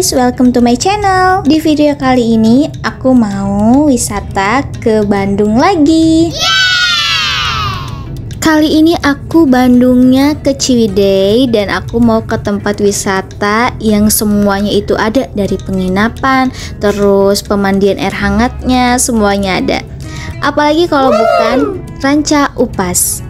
guys, welcome to my channel. Di video kali ini aku mau wisata ke Bandung lagi. Kali ini aku Bandungnya ke Ciwidey dan aku mau ke tempat wisata yang semuanya itu ada, dari penginapan, terus pemandian air hangatnya, semuanya ada. Apalagi kalau bukan Ranca Upas.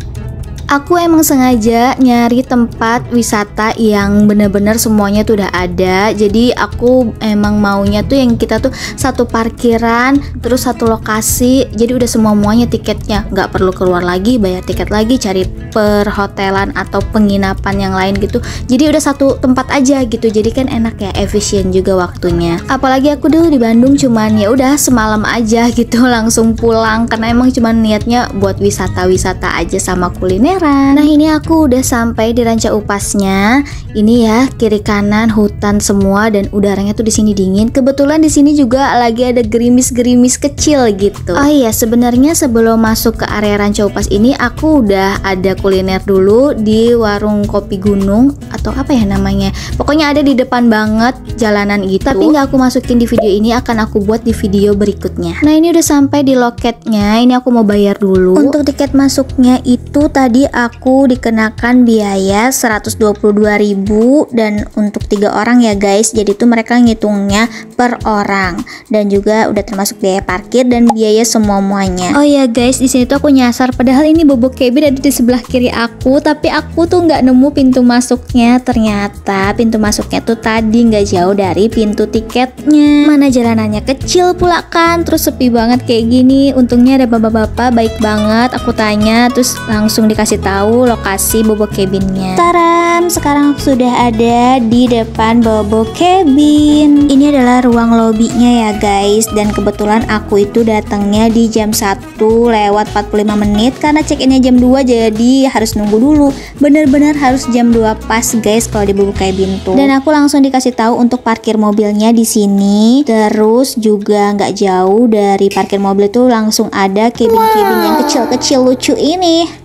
Aku emang sengaja nyari tempat wisata yang bener-bener semuanya tuh udah ada. Jadi aku emang maunya tuh yang kita tuh satu parkiran, terus satu lokasi. Jadi udah semuanya tiketnya, nggak perlu keluar lagi, bayar tiket lagi, cari perhotelan atau penginapan yang lain gitu. Jadi udah satu tempat aja gitu. Jadi kan enak ya, efisien juga waktunya. Apalagi aku dulu di Bandung cuman ya udah semalam aja gitu langsung pulang, karena emang cuman niatnya buat wisata-wisata aja sama kuliner. Nah ini aku udah sampai di Ranca Upasnya. Ini ya, kiri kanan hutan semua dan udaranya tuh di sini dingin. Kebetulan di sini juga lagi ada gerimis-gerimis kecil gitu. Oh iya, sebenarnya sebelum masuk ke area Ranca Upas ini aku udah ada kuliner dulu di warung kopi gunung atau apa ya namanya. Pokoknya ada di depan banget jalanan gitu. Tapi nggak aku masukin di video ini, akan aku buat di video berikutnya. Nah ini udah sampai di loketnya. Ini aku mau bayar dulu. Untuk tiket masuknya itu tadi aku dikenakan biaya 122.000 dan untuk 3 orang ya guys. Jadi tuh mereka ngitungnya per orang dan juga udah termasuk biaya parkir dan biaya semuanya. Oh ya guys, di sini tuh aku nyasar, padahal ini Bobo Cabin ada di sebelah kiri aku, tapi aku tuh nggak nemu pintu masuknya. Ternyata pintu masuknya tuh tadi nggak jauh dari pintu tiketnya. Mana jalanannya kecil pula kan, terus sepi banget kayak gini. Untungnya ada bapak-bapak baik banget. Aku tanya terus langsung dikasih tahu lokasi Bobo Cabinnya. Taram, sekarang aku sudah ada di depan Bobo Cabin. Ini adalah ruang lobbynya ya guys, dan kebetulan aku itu datangnya di jam 1 lewat 45 menit karena check-innya jam 2, jadi harus nunggu dulu. Bener-bener harus jam 2 pas guys kalau di Bobo Cabin tuh. Dan aku langsung dikasih tahu untuk parkir mobilnya di sini. Terus juga nggak jauh dari parkir mobil itu langsung ada cabin-cabin yang kecil-kecil lucu ini.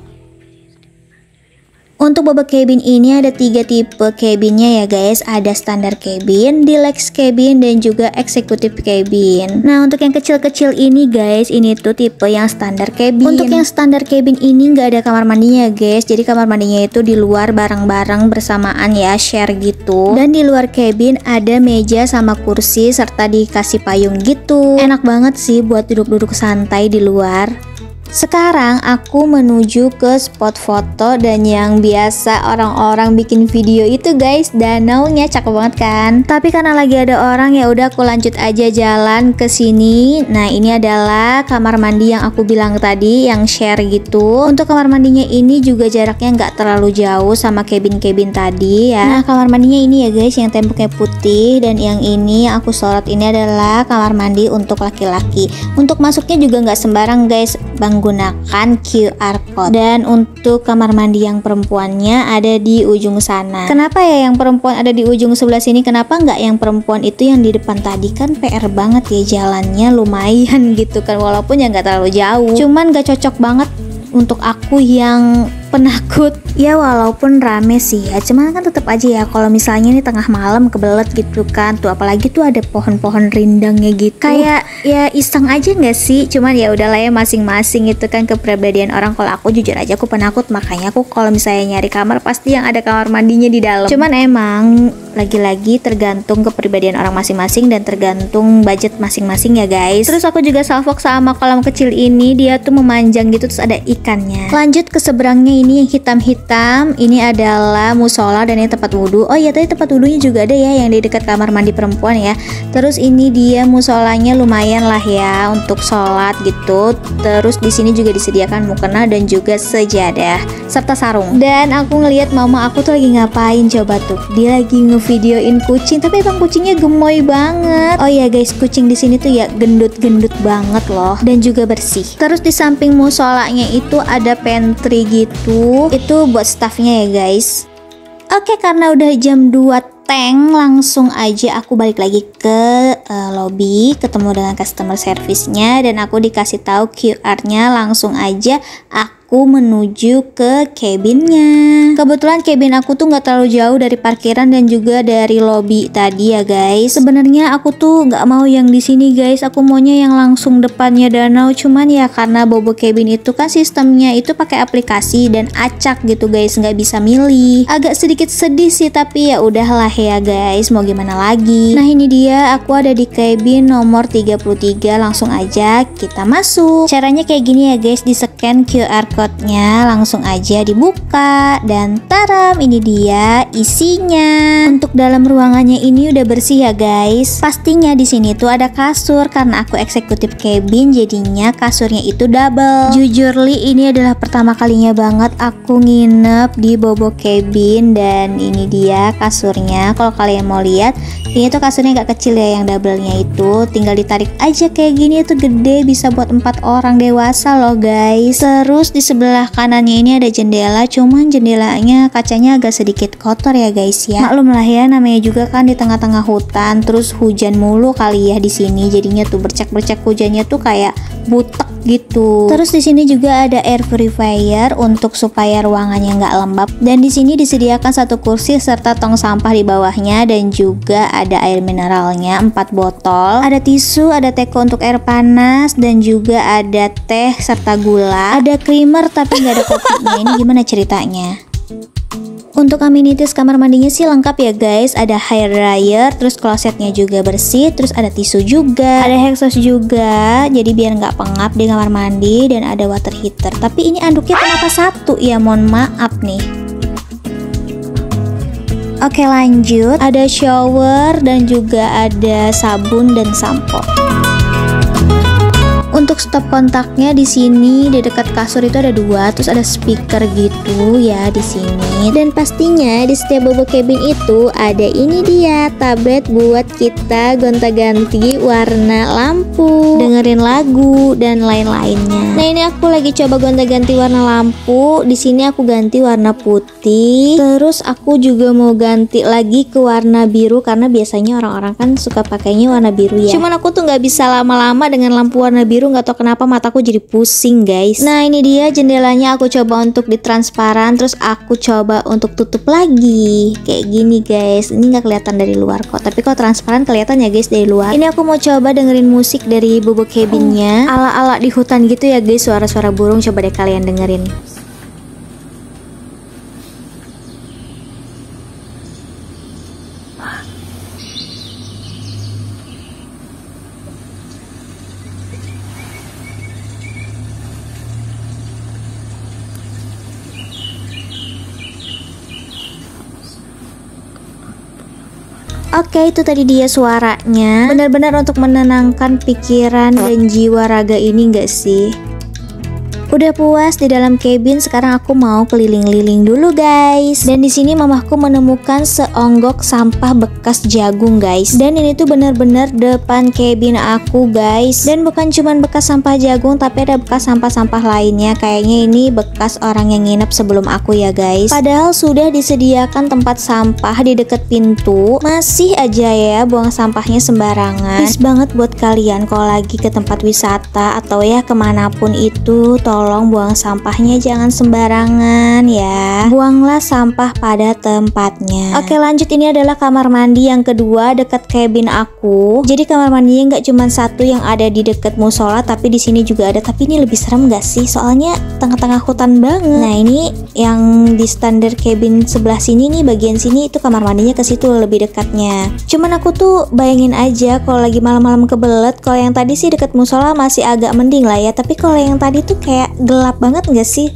Untuk Bobo Cabin ini ada 3 tipe cabinnya ya guys. Ada standar cabin, deluxe cabin, dan juga executive cabin. Nah untuk yang kecil-kecil ini guys, ini tuh tipe yang standar cabin. Untuk yang standar cabin ini nggak ada kamar mandinya guys. Jadi kamar mandinya itu di luar bareng-bareng bersamaan ya, share gitu. Dan di luar cabin ada meja sama kursi serta dikasih payung gitu. Enak banget sih buat duduk-duduk santai di luar. Sekarang aku menuju ke spot foto dan yang biasa orang-orang bikin video itu guys, danaunya cakep banget kan. Tapi karena lagi ada orang ya udah aku lanjut aja jalan ke sini. Nah ini adalah kamar mandi yang aku bilang tadi, yang share gitu. Untuk kamar mandinya ini juga jaraknya nggak terlalu jauh sama cabin-cabin tadi ya. Nah kamar mandinya ini ya guys, yang temboknya putih, dan yang ini aku sorot ini adalah kamar mandi untuk laki-laki. Untuk masuknya juga nggak sembarang guys, menggunakan QR code. Dan untuk kamar mandi yang perempuannya ada di ujung sana. Kenapa ya yang perempuan ada di ujung sebelah sini? Kenapa nggak yang perempuan itu yang di depan tadi? Kan PR banget ya, jalannya lumayan gitu kan, walaupun ya nggak terlalu jauh. Cuman nggak cocok banget untuk aku yang penakut ya, walaupun rame sih ya, cuman kan tetap aja ya kalau misalnya ini tengah malam kebelet gitu kan tuh, apalagi tuh ada pohon-pohon rindangnya gitu, kayak ya iseng aja nggak sih. Cuman ya udahlah ya, masing-masing itu kan kepribadian orang. Kalau aku jujur aja aku penakut, makanya aku kalau misalnya nyari kamar pasti yang ada kamar mandinya di dalam. Cuman emang lagi-lagi tergantung kepribadian orang masing-masing dan tergantung budget masing-masing ya guys. Terus aku juga salvok sama kolam kecil ini, dia tuh memanjang gitu terus ada ikannya. Lanjut ke seberangnya ini yang hitam-hitam, ini adalah musola dan ini tempat wudhu. Oh iya, tadi tempat wudhunya juga ada ya yang di dekat kamar mandi perempuan ya. Terus ini dia musolanya lumayan lah ya untuk sholat gitu. Terus di sini juga disediakan mukena dan juga sejadah serta sarung. Dan aku ngelihat mama aku tuh lagi ngapain coba tuh? Dia lagi ngevideoin kucing, tapi emang kucingnya gemoy banget. Oh iya guys, kucing di sini tuh ya gendut-gendut banget loh dan juga bersih. Terus di samping musolanya itu ada pantry gitu. Itu buat staffnya ya guys. Oke, karena udah jam 2 teng, langsung aja aku balik lagi ke lobby, ketemu dengan customer service-nya, dan aku dikasih tahu QR-nya. Langsung aja aku menuju ke cabinnya. Kebetulan cabin aku tuh nggak terlalu jauh dari parkiran dan juga dari lobby tadi ya guys. Sebenarnya aku tuh nggak mau yang di sini guys, aku maunya yang langsung depannya danau. Cuman ya karena Bobo Cabin itu kan sistemnya itu pakai aplikasi dan acak gitu guys, nggak bisa milih. Agak sedikit sedih sih, tapi ya udahlah ya guys, mau gimana lagi. Nah ini dia, aku ada di cabin nomor 33. Langsung aja kita masuk. Caranya kayak gini ya guys, di scan QR code-nya, langsung aja dibuka dan taram, ini dia isinya. Untuk dalam ruangannya ini udah bersih ya guys. Pastinya di sini tuh ada kasur karena aku eksekutif cabin, jadinya kasurnya itu double. Jujur li, ini adalah pertama kalinya banget aku nginep di Bobo Cabin, dan ini dia kasurnya. Kalau kalian mau lihat, ini tuh kasurnya gak kecil ya, yang double-nya itu tinggal ditarik aja kayak gini, itu gede, bisa buat 4 orang dewasa loh guys. Terus di sebelah kanannya ini ada jendela, cuman jendelanya kacanya agak sedikit kotor ya guys ya. Maklum lah ya, namanya juga kan di tengah-tengah hutan, terus hujan mulu kali ya di sini, jadinya tuh bercak-bercak hujannya tuh kayak butek gitu. Terus di sini juga ada air purifier untuk supaya ruangannya nggak lembab, dan di sini disediakan 1 kursi serta tong sampah di bawahnya, dan juga ada air mineralnya 4 botol, ada tisu, ada teko untuk air panas, dan juga ada teh serta gula, ada creamer tapi nggak ada kopinya. Ini gimana ceritanya? Untuk amenities kamar mandinya sih lengkap ya guys, ada hair dryer, terus klosetnya juga bersih, terus ada tisu juga, ada exhaust juga, jadi biar nggak pengap di kamar mandi, dan ada water heater. Tapi ini anduknya kenapa 1 ya, mohon maaf nih. Oke lanjut, ada shower dan juga ada sabun dan sampo. Untuk stop kontaknya di sini di dekat kasur itu ada 2, terus ada speaker gitu ya di sini. Dan pastinya di setiap Bobo Cabin itu ada ini dia, tablet buat kita gonta-ganti warna lampu, dengerin lagu dan lain-lainnya. Nah ini aku lagi coba gonta-ganti warna lampu. Di sini aku ganti warna putih, terus aku juga mau ganti lagi ke warna biru karena biasanya orang-orang kan suka pakainya warna biru ya. Cuman aku tuh nggak bisa lama-lama dengan lampu warna biru, nggak tahu kenapa mataku jadi pusing guys. Nah ini dia jendelanya, aku coba untuk ditransparan, terus aku coba untuk tutup lagi kayak gini guys. Ini nggak kelihatan dari luar kok, tapi kalau transparan kelihatan ya guys dari luar. Ini aku mau coba dengerin musik dari Bobo Cabinnya, ala-ala di hutan gitu ya guys, suara-suara burung. Coba deh kalian dengerin. Oke, itu tadi dia suaranya. Benar-benar untuk menenangkan pikiran dan jiwa raga ini gak sih? Udah puas di dalam cabin, sekarang aku mau keliling-liling dulu guys. Dan di sini mamaku menemukan seonggok sampah bekas jagung guys. Dan ini tuh benar-benar depan cabin aku guys. Dan bukan cuman bekas sampah jagung, tapi ada bekas sampah-sampah lainnya. Kayaknya ini bekas orang yang nginep sebelum aku ya guys. Padahal sudah disediakan tempat sampah di dekat pintu, masih aja ya buang sampahnya sembarangan. Please banget buat kalian kalau lagi ke tempat wisata atau ya kemanapun itu, tolong buang sampahnya jangan sembarangan ya. Buanglah sampah pada tempatnya. Oke lanjut, ini adalah kamar mandi yang kedua dekat cabin aku. Jadi kamar mandinya nggak cuma 1 yang ada di dekat musola, tapi di sini juga ada. Tapi ini lebih serem nggak sih? Soalnya tengah-tengah hutan banget. Nah ini yang di standar cabin sebelah sini nih, bagian sini itu kamar mandinya ke situ lebih dekatnya. Cuman aku tuh bayangin aja kalau lagi malam-malam kebelet. Kalau yang tadi sih dekat musola masih agak mending lah ya. Tapi kalau yang tadi tuh kayak gelap banget nggak sih?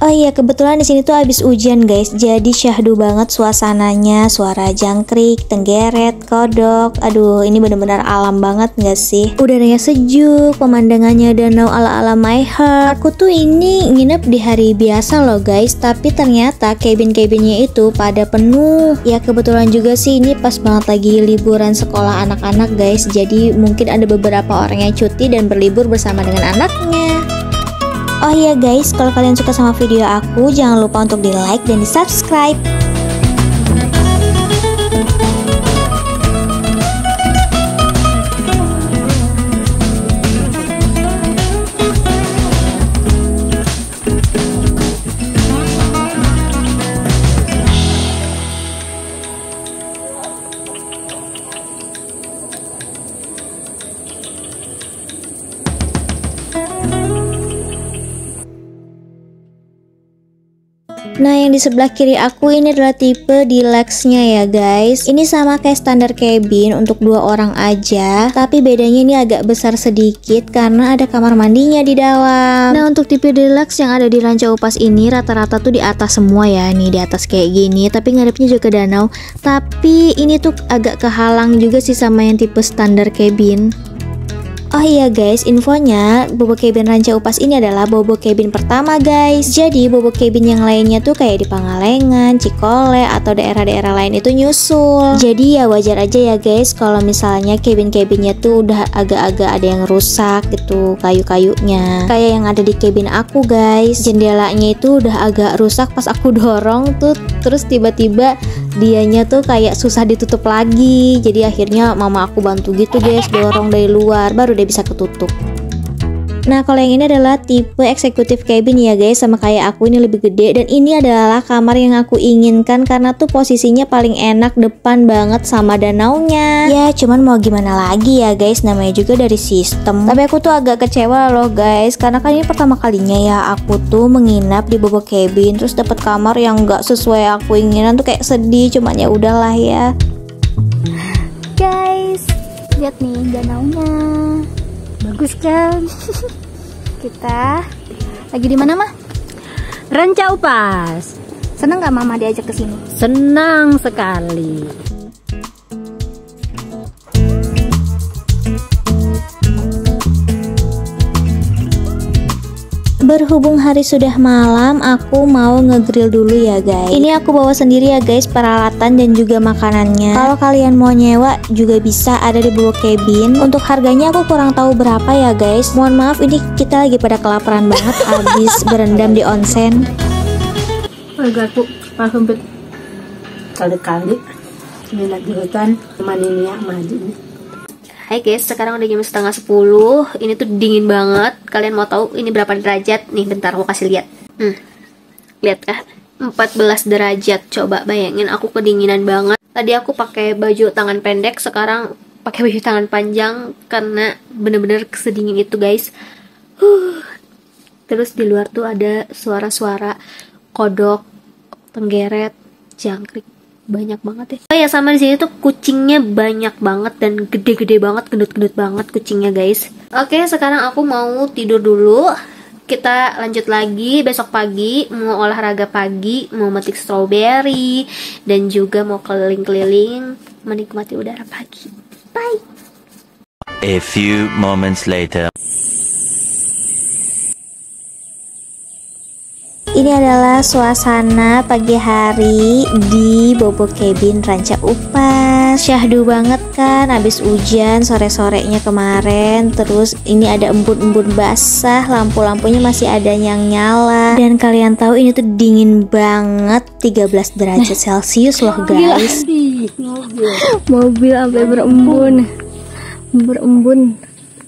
Oh iya, kebetulan di sini tuh habis hujan guys, jadi syahdu banget suasananya, suara jangkrik, tenggeret, kodok. Aduh, ini bener-bener alam banget nggak sih? Udaranya sejuk, pemandangannya danau ala-ala My Heart. Aku tuh ini nginep di hari biasa loh guys, tapi ternyata cabin-cabinnya itu pada penuh. Ya kebetulan juga sih ini pas banget lagi liburan sekolah anak-anak guys, jadi mungkin ada beberapa orang yang cuti dan berlibur bersama dengan anaknya. Oh iya guys, kalau kalian suka sama video aku, jangan lupa untuk di like dan di subscribe. Nah, yang di sebelah kiri aku ini adalah tipe deluxe-nya ya guys. Ini sama kayak standar cabin untuk 2 orang aja, tapi bedanya ini agak besar sedikit karena ada kamar mandinya di dalam. Nah, untuk tipe deluxe yang ada di Ranca Upas ini rata-rata tuh di atas semua ya. Nih di atas kayak gini, tapi ngadepnya juga ke danau. Tapi ini tuh agak kehalang juga sih sama yang tipe standar cabin. Oh iya guys, infonya bobo cabin Ranca Upas ini adalah bobo cabin pertama guys. Jadi bobo cabin yang lainnya tuh kayak di Pangalengan, Cikole atau daerah-daerah lain itu nyusul. Jadi ya wajar aja ya guys kalau misalnya cabin-cabinnya tuh udah agak-agak ada yang rusak gitu kayu-kayunya. Kayak yang ada di cabin aku guys, jendelanya itu udah agak rusak pas aku dorong tuh, terus tiba-tiba dianya tuh kayak susah ditutup lagi. Jadi akhirnya mama aku bantu gitu guys, dorong dari luar baru dia bisa ketutup. Nah, kalau yang ini adalah tipe executive cabin ya guys, sama kayak aku, ini lebih gede. Dan ini adalah kamar yang aku inginkan karena tuh posisinya paling enak, depan banget sama danaunya. Ya cuman mau gimana lagi ya guys, namanya juga dari sistem. Tapi aku tuh agak kecewa loh guys, karena kan ini pertama kalinya ya aku tuh menginap di bobo cabin, terus dapat kamar yang gak sesuai aku inginan tuh kayak sedih. Cuman ya udahlah ya guys. Lihat nih danaunya, bagus kan? Kita lagi di mana mah? Ranca Upas. Seneng gak mama diajak ke sini? Senang sekali. Berhubung hari sudah malam, aku mau ngegrill dulu ya guys. Ini aku bawa sendiri ya guys peralatan dan juga makanannya. Kalau kalian mau nyewa juga bisa, ada di bobo cabin. Untuk harganya aku kurang tahu berapa ya guys. Mohon maaf, ini kita lagi pada kelaparan banget habis berendam di onsen. Agak tuh pas sempit kali-kali ini lagi hutan maninya maju. Hai guys, sekarang udah jam setengah 10. Ini tuh dingin banget. Kalian mau tahu ini berapa derajat? Nih bentar aku kasih lihat. Lihat kah? 14 derajat. Coba bayangin, aku kedinginan banget. Tadi aku pakai baju tangan pendek, sekarang pakai baju tangan panjang karena bener-bener sedingin itu guys. Terus di luar tuh ada suara-suara kodok, tenggeret, jangkrik. Banyak banget ya. Oh ya, sama di sini tuh kucingnya banyak banget dan gede-gede banget, gendut-gendut banget kucingnya guys. Oke, sekarang aku mau tidur dulu. Kita lanjut lagi besok pagi, mau olahraga pagi, mau metik strawberry, dan juga mau keliling-keliling menikmati udara pagi. Bye. A few moments later. Ini adalah suasana pagi hari di bobo cabin Ranca Upas. Syahdu banget kan, abis hujan sore-sorenya kemarin. Terus ini ada embun-embun basah, lampu-lampunya masih ada yang nyala. Dan kalian tahu ini tuh dingin banget, 13 derajat Celcius loh guys. Mobil sampai berembun.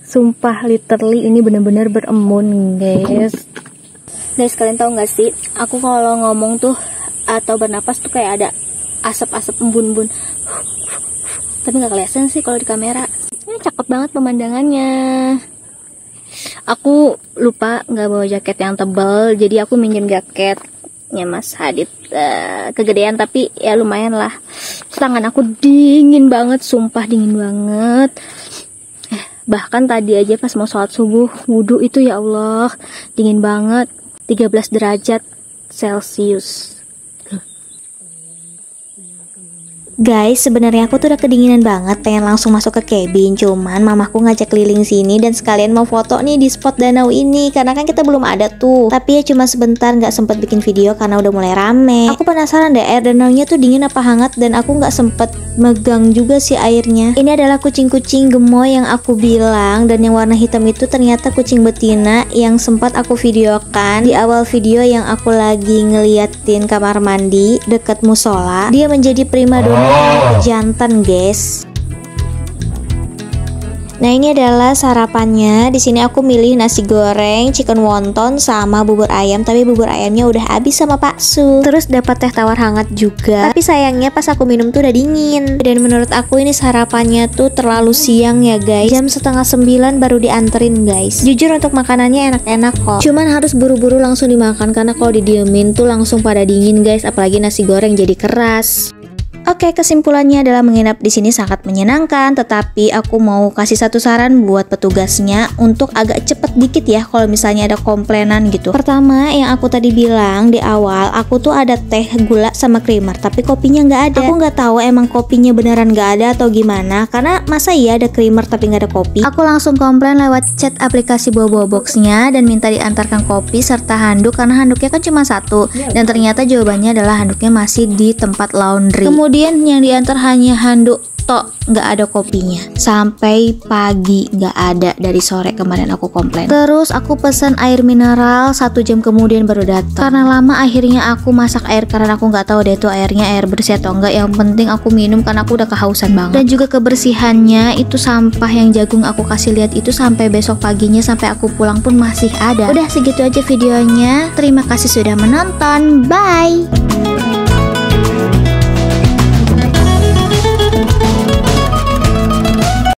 Sumpah literally ini bener-bener berembun guys. Guys, kalian tahu nggak sih, aku kalau ngomong tuh atau bernapas tuh kayak ada asap-asap embun-embun, tapi nggak kelihatan sih kalau di kamera. Ini cakep banget pemandangannya. Aku lupa nggak bawa jaket yang tebal, jadi aku minjem jaketnya Mas Hadid, kegedean tapi ya lumayan lah. Tangan aku dingin banget, sumpah dingin banget. Bahkan tadi aja pas mau sholat subuh wudhu itu ya Allah dingin banget, 13 derajat Celcius. Guys, sebenarnya aku tuh udah kedinginan banget, pengen langsung masuk ke cabin. Cuman mamaku ngajak keliling sini dan sekalian mau foto nih di spot danau ini, karena kan kita belum ada tuh. Tapi ya cuma sebentar, nggak sempet bikin video karena udah mulai rame. Aku penasaran deh air danaunya tuh dingin apa hangat, dan aku nggak sempet megang juga sih airnya. Ini adalah kucing-kucing gemoy yang aku bilang, dan yang warna hitam itu ternyata kucing betina yang sempat aku videokan di awal video yang aku lagi ngeliatin kamar mandi deket musola. Dia menjadi primadona jantan guys. Nah, ini adalah sarapannya. Di sini aku milih nasi goreng, chicken wonton sama bubur ayam, tapi bubur ayamnya udah habis sama Pak Su. Terus dapat teh tawar hangat juga. Tapi sayangnya pas aku minum tuh udah dingin. Dan menurut aku ini sarapannya tuh terlalu siang ya guys. Jam setengah 9 baru dianterin guys. Jujur untuk makanannya enak-enak kok. Cuman harus buru-buru langsung dimakan karena kalau didiemin tuh langsung pada dingin guys, apalagi nasi goreng jadi keras. Oke, kesimpulannya adalah menginap di sini sangat menyenangkan, tetapi aku mau kasih satu saran buat petugasnya untuk agak cepet dikit ya kalau misalnya ada komplainan gitu. Pertama, yang aku tadi bilang di awal, aku tuh ada teh gula sama creamer, tapi kopinya nggak ada. Aku nggak tahu emang kopinya beneran nggak ada atau gimana, karena masa iya ada creamer tapi nggak ada kopi. Aku langsung komplain lewat chat aplikasi Bobo Boxnya dan minta diantarkan kopi serta handuk karena handuknya kan cuma satu, dan ternyata jawabannya adalah handuknya masih di tempat laundry. Kemudian yang diantar hanya handuk tok, nggak ada kopinya. Sampai pagi nggak ada, dari sore kemarin aku komplain. Terus aku pesan air mineral 1 jam kemudian baru datang. Karena lama akhirnya aku masak air karena aku nggak tahu deh itu airnya air bersih atau enggak. Yang penting aku minum karena aku udah kehausan banget. Dan juga kebersihannya, itu sampah yang jagung aku kasih lihat itu sampai besok paginya, sampai aku pulang pun masih ada. Udah segitu aja videonya. Terima kasih sudah menonton. Bye.